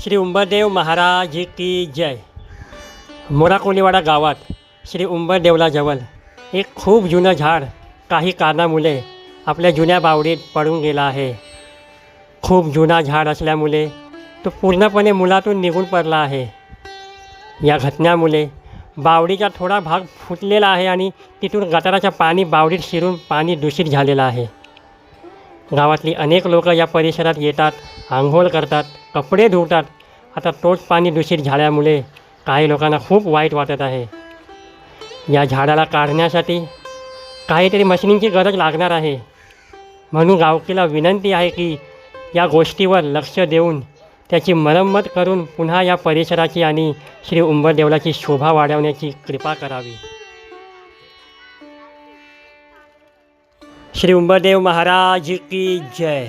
श्री उंबरदेव महाराज की जय. मोराकोलीवाडा गावात श्री उंबरदेवलाजवळ एक खूप जुनं झाड काही कारणामुळे आपल्या जुन्या बावडीत पडून गेला आहे. खूप जुना झाड असल्यामुळे तो पूर्णपणे मुळातून निघून पडला आहे. या घटनेमुळे बावडीचा थोडा भाग फुटलेला आहे आणि तिथून गटाराचं पाणी बावडीत शिरून पाणी दूषित झालेलं आहे. गावातली अनेक लोक या परिसरात येतात, आंघोळ करतात, कपडे धुतात. आता तोच पाणी दूषित झाल्यामुळे काही लोकांना खूप वाईट वाटत आहे. या झाडाला काढण्यासाठी काहीतरी मशिनींची गरज लागणार आहे. म्हणून गावकीला विनंती आहे की या गोष्टीवर लक्ष देऊन त्याची मरम्मत करून पुन्हा या परिसराची आणि श्री उंबरदेवलाची शोभा वाढवण्याची कृपा करावी. श्री उंबरदेव महाराज की जय.